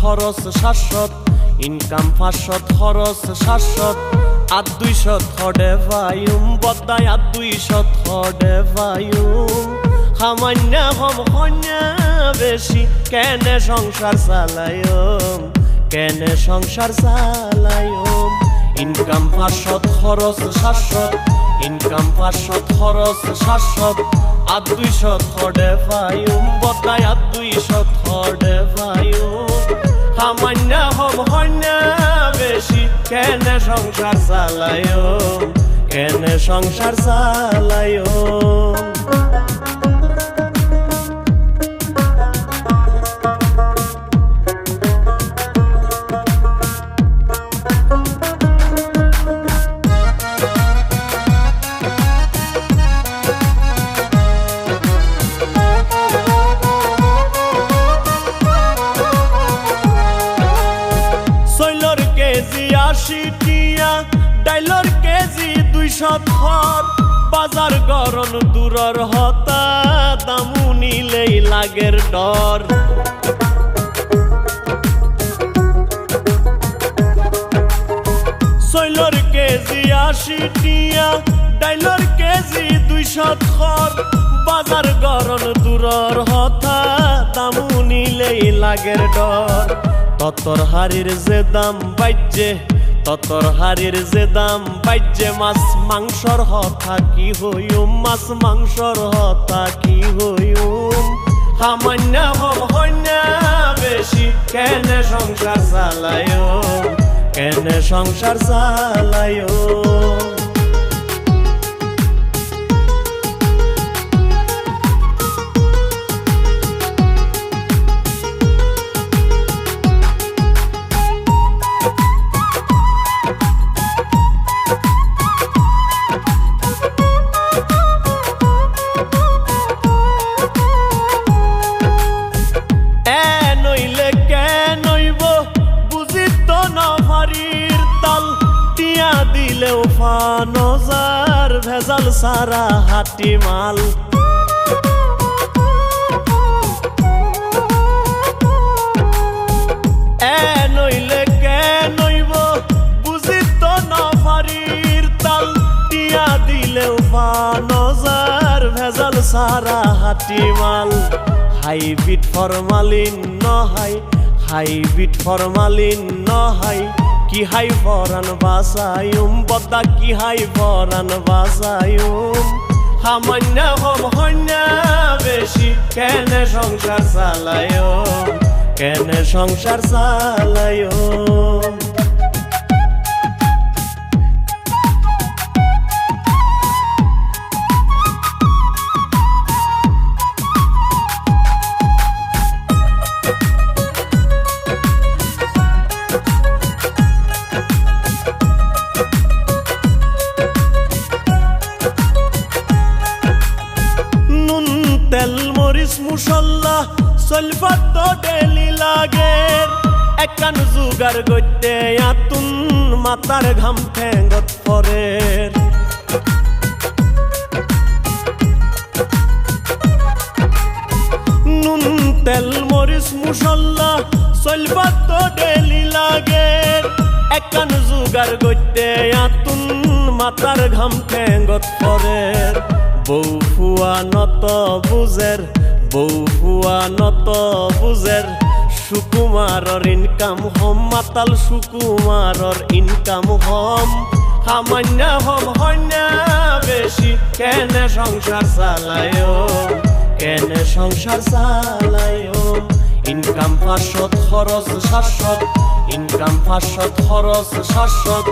খরচ 700 ইনকাম 500 খরচ 700 আর 200 থডে ভাইম বদাই আর 200 থডে ভাইম সামান্য হম হন্যা বেশি কেনে সংসার চালায়ম কেনে সংসার চালায়ম ইনকাম 500 খরচ 700 ইনকাম 500 খরচ 700 আর 200 থডে ভাইম বদাই আর 200 থডে ভাইম সামান্য হম হন্যা বেশি কেনে সংসার চালায়ম কেনে সংসার চালায়ম কেজি 80 টিয়া ডাইলর কেজি 200 থর বাজার গরম দূরর হতা দামু নিলেই লাগের ডর সৈলর কেজি 80 টিয়া ডাইলর কেজি 200 থর বাজার গরম দূরর হতা দামু নিলেই লাগের ডর ততর হাড়ির যে দাম বাইজে ততর হাড়ির যে দাম বাইজে মাছ মাংসর হতা কি হইম মাছ মাংসর হতা কি হইম সামান্য হম হন্যা বেশি কেনে সংসার চালায়ম কেনে সংসার চালায়ম দিলেও ফানজার ভেজাল সারা হাটি মাল নইলে কে নইব বুঝিত নফারির তাল টিয়া দিলেও ফানজার ভেজাল সারা হাটি মাল হাইব্রিড ফরমালিন নহাই হাইব্রিড ফরমালিন নহাই কি হাই ফরান বাসায়ুম বদা কি হাই ফরান বাসায়ুম সামান্য হম হন্যা বেশি কেনে সংসার চালায়ম কেনে সংসার চালায়ম তেল মরিচ মুসল্লা সলফাত তো ডেলি লাগের একান জুগার গইতে আতুন মাতার ঘাম ঠেঙ্গত পরের নুন তেল মরিচ মুসল্লা সলফাত তো ডেলি লাগের একান জুগার গইতে আতুন মাতার ঘাম ঠেঙ্গত পরের বউ ফুয়া নত বুঝের বউ ফুয়া নত বুঝের সুকুমারর ইনকাম হম মাতাল সুকুমারর ইনকাম হম সামান্য হম হন্যা বেশি কেনে সংসার চালায়ম কেনে সংসার চালায়ম ইনকাম 500 খরচ 700 ইনকাম 500 খরচ 700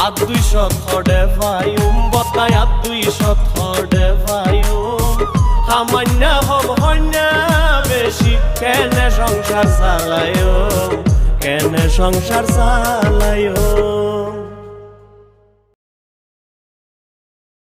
আর 200 থডে ভাইম বদাই আর 200 থডে ভাইম সামান্য হম হন্যা বেশি কেনে সংসার চালায়ম কেনে সংসার চালায়ম।